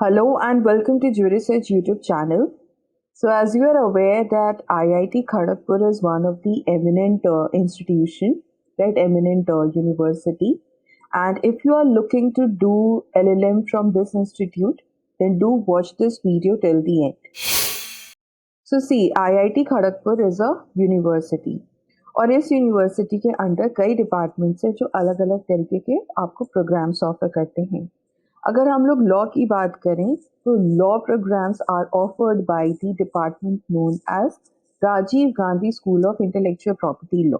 Hello and welcome to Jurisearch YouTube channel. So as you are aware that IIT Kharagpur is one of the eminent institution, right, eminent university. And if you are looking to do LLM from this institute, then do watch this video till the end. So see, IIT Kharagpur is a university. और इस university के under कई departments हैं जो अलग अलग तरीके के आपको प्रोग्राम्स ऑफर करते हैं. अगर हम लोग लॉ की बात करें तो law programmes are offered by the department known as Rajiv Gandhi school of intellectual property law.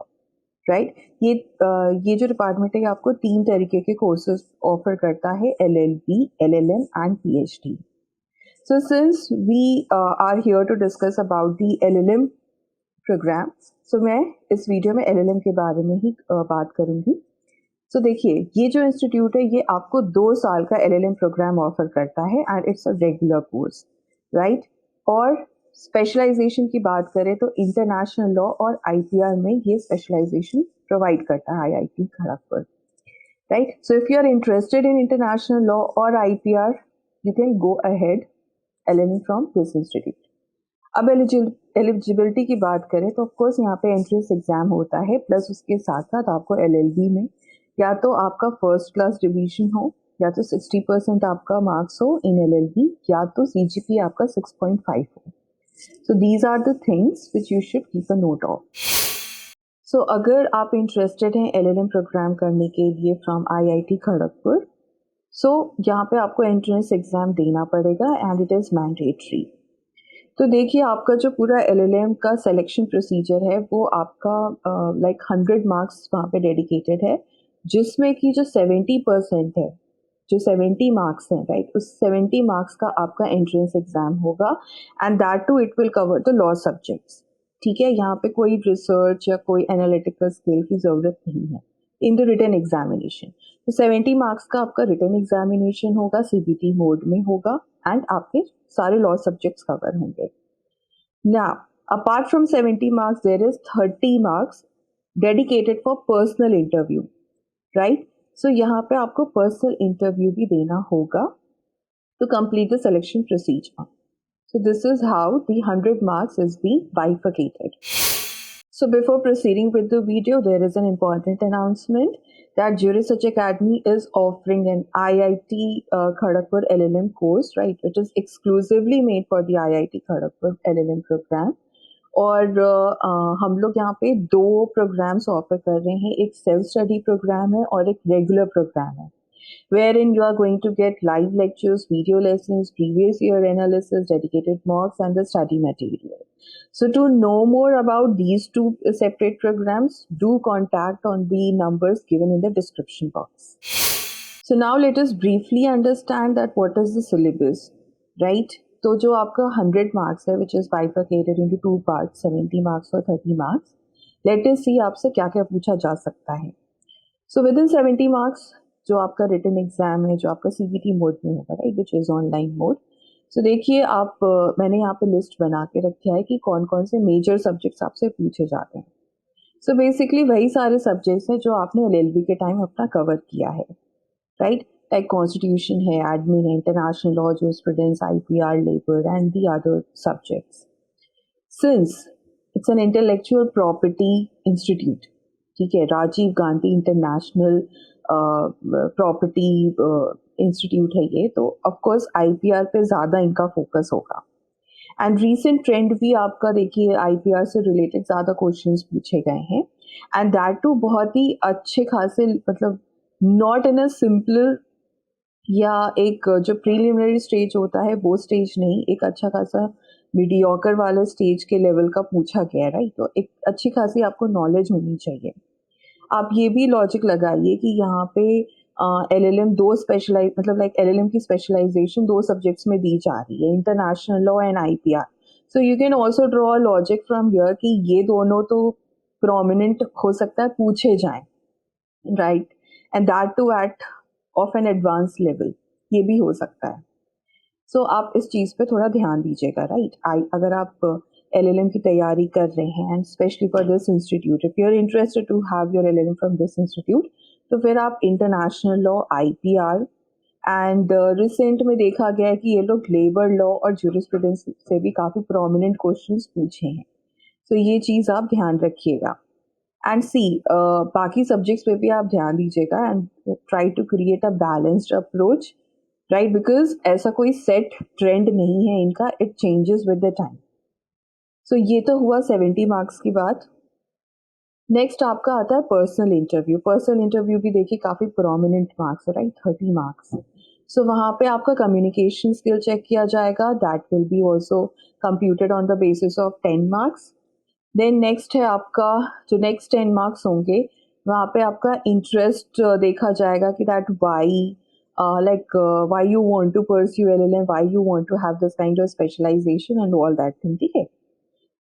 Right, ये जो डिपार्टमेंट है ये आपको 3 तरीके के कोर्सेज ऑफर करता है, LLB, LLM and PhD. So since we are here to discuss about the LLM program, so मैं इस वीडियो में LLM के बारे में ही बात करूंगी. So देखिए, ये जो इंस्टीट्यूट है ये आपको 2 साल का LLM प्रोग्राम ऑफर करता है and it's a regular course, right. और स्पेशलाइजेशन की बात करें तो इंटरनेशनल लॉ और IPR में ये स्पेशलाइजेशन प्रोवाइड करता है IIT Kharagpur, right. So if you are interested in international law और IPR, you can go ahead LLM from this institute. अब एलिजिबिलिटी की बात करें तो ऑफकोर्स यहाँ पे एंट्रेंस एग्जाम होता है, प्लस उसके साथ साथ आपको LLB में या तो आपका फर्स्ट क्लास डिवीजन हो, या तो 60% आपका मार्क्स हो इन LLB, या तो CGPA आपका 6.5 हो. So these are the things which you should keep a note of. So अगर आप इंटरेस्टेड हैं LLM प्रोग्राम करने के लिए फ्रॉम IIT खड़गपुर, सो यहाँ पे आपको एंट्रेंस एग्जाम देना पड़ेगा एंड इट इज़ मैंडेटरी. तो देखिए, आपका जो पूरा LLM का सिलेक्शन प्रोसीजर है वो आपका लाइक 100 मार्क्स वहाँ पे डेडिकेटेड है, जिसमें कि जो 70% है, जो 70 मार्क्स हैं, राइट, उस 70 मार्क्स का आपका एंट्रेंस एग्जाम होगा and that too it will cover the law subjects. ठीक है, यहाँ पे कोई रिसर्च या कोई एनालिटिकल स्किल की ज़रूरत नहीं है इन द रिटन एग्जामिनेशन. तो 70 मार्क्स का आपका रिटन एग्जामिनेशन होगा, CBT मोड में होगा एंड आपके सारे लॉ सब्जेक्ट्स कवर होंगे. Now, apart from 70 marks, there is 30 marks dedicated for personal interview, right? So यहाँ पे आपको personal interview भी देना होगा to complete the selection procedure. So this is how the 100 marks is being bifurcated. So before proceeding with the video, there is an important announcement that Jurisearch Academy is offering an IIT Kharagpur LLM course, right? It is exclusively made for the IIT Kharagpur LLM program. और हम लोग यहाँ पे 2 programmes offer कर रहे हैं. एक self study programme है और एक रेगुलर प्रोग्राम है, wherein you are going to get live lectures, video lessons, previous year analysis, dedicated mocks, and the study material. So to know more about these 2 separate programs, do contact on the numbers given in the description box. So now let us briefly understand that what is the syllabus, right? तो जो आपका 100 marks है, which is bifurcated into 2 parts, 70 marks और 30 marks. Let us see आपसे क्या क्या पूछा जा सकता है. So within 70 marks, जो आपका रिटन एग्जाम है, जो आपका CBT मोड में होगा, right, which is online mode. So देखिए, आप मैंने यहाँ पे लिस्ट बना के रखा है कि कौन कौन से मेजर सब्जेक्ट्स आपसे पूछे जाते हैं. सो बेसिकली वही सारे सब्जेक्ट्स हैं जो आपने LLB के टाइम अपना कवर किया है, राइट. लाइक कॉन्स्टिट्यूशन है, एडमिन है, international law, jurisprudence, IPR, labour and the other subjects. Since it's an intellectual property institute, ठीक है, Rajiv Gandhi international property institute है ये, तो ऑफकोर्स IPR पे ज़्यादा इनका फोकस होगा. एंड रीसेंट ट्रेंड भी आपका देखिए, IPR से रिलेटेड ज़्यादा क्वेश्चंस पूछे गए हैं एंड दैट टू बहुत ही अच्छे खासे, मतलब नॉट इन अ सिंपल या एक जो प्रीलिमिनरी स्टेज होता है वो स्टेज नहीं, एक अच्छा खासा मीडियोकर वाले स्टेज के लेवल का पूछा गया है, राइट. तो एक अच्छी खासी आपको नॉलेज होनी चाहिए. आप ये भी लॉजिक लगाइए कि यहाँ पे LLM 2 स्पेशलाइज, मतलब लाइक LLM की स्पेशलाइजेशन 2 सब्जेक्ट्स में दी जा रही है, international law and IPR. So you can also draw logic from here कि ये दोनों तो प्रोमिनेंट हो सकता है पूछे जाएं, right, and that too at of an advance level, ये भी हो सकता है. सो आप इस चीज़ पे थोड़ा ध्यान दीजिएगा, राइट. अगर आप LLM की तैयारी कर रहे हैं and specially for this institute, if you are interested to have your LLM from this institute, तो फिर आप international law, IPR and recent में देखा गया है कि ये लोग लेबर लॉ और ज्यूरिस्प्रूडेंस से भी काफ़ी प्रोमिनेंट क्वेश्चंस पूछे हैं. तो ये चीज़ आप ध्यान रखिएगा. एंड सी बाकी सब्जेक्ट्स पे भी आप ध्यान दीजिएगा and try to create a balanced approach, right, because ऐसा कोई सेट ट्रेंड नहीं है इनका, it changes with the time. So ये तो हुआ 70 मार्क्स की बात. नेक्स्ट आपका आता है पर्सनल इंटरव्यू. पर्सनल इंटरव्यू भी देखिए काफ़ी प्रोमिनेंट मार्क्स है, राइट, 30 मार्क्स. सो वहाँ पे आपका कम्युनिकेशन स्किल चेक किया जाएगा, that will be also computed on the basis of 10 marks. Then next है आपका जो नेक्स्ट 10 मार्क्स होंगे, वहाँ पे आपका इंटरेस्ट देखा जाएगा कि that why, like why you want to pursue LLM, why you want to have this kind of specialization and all that thing. ठीक है.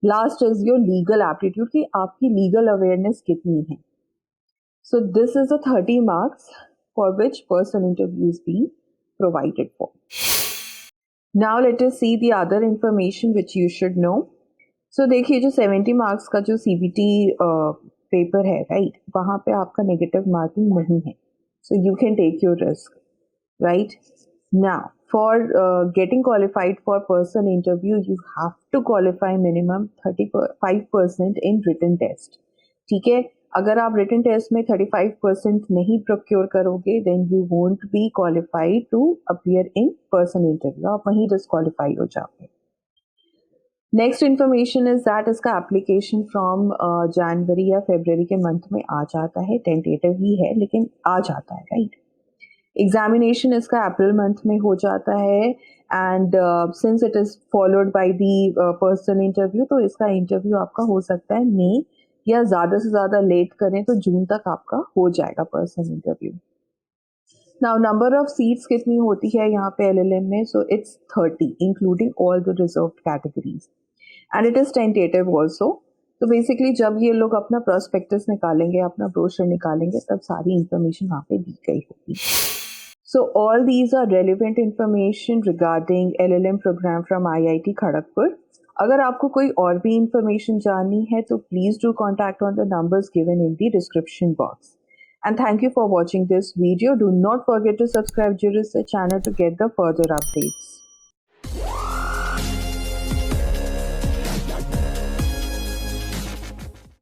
Last is your legal aptitude कि आपकी लीगल अवेयरनेस कितनी है. So this is the 30 marks for which personal interview is being provided for. Now let us see the other information which you should know. So देखिए जो 70 marks का जो CBT paper है, right, वहाँ पे आपका नेगेटिव मार्किंग नहीं है. So you can take your risk, right? Now, for getting qualified for personal interview, you have to qualify minimum 35% in written test. ठीक है. अगर आप written test में 35% नहीं procure करोगे, then you won't be qualified to appear in personal interview. आप वहीं disqualify हो जाओगे. नेक्स्ट इन्फॉर्मेशन इज दैट इसका एप्लीकेशन फ्रॉम जनवरी या फरवरी के मंथ में आ जाता है. टेंटेटिव ही है लेकिन आ जाता है, राइट. एग्जामिनेशन इसका अप्रैल मंथ में हो जाता है and since it is followed by the personal interview, तो इसका इंटरव्यू आपका हो सकता है मई या ज़्यादा से ज़्यादा लेट करें तो जून तक आपका हो जाएगा personal interview. Now number of seats कितनी होती है यहाँ पे LLM में? So it's 30 including all the reserved categories and it is tentative also. तो बेसिकली जब ये लोग अपना प्रोस्पेक्टस निकालेंगे, अपना ब्रोशर निकालेंगे, तब सारी इंफॉर्मेशन वहाँ पे दी गई होगी. So all these are relevant information regarding LLM program from IIT Kharagpur. अगर आपको कोई और भी information जाननी है तो please do contact on the numbers given in the description box. And thank you for watching this video. Do not forget to subscribe Jurist channel to get the further updates.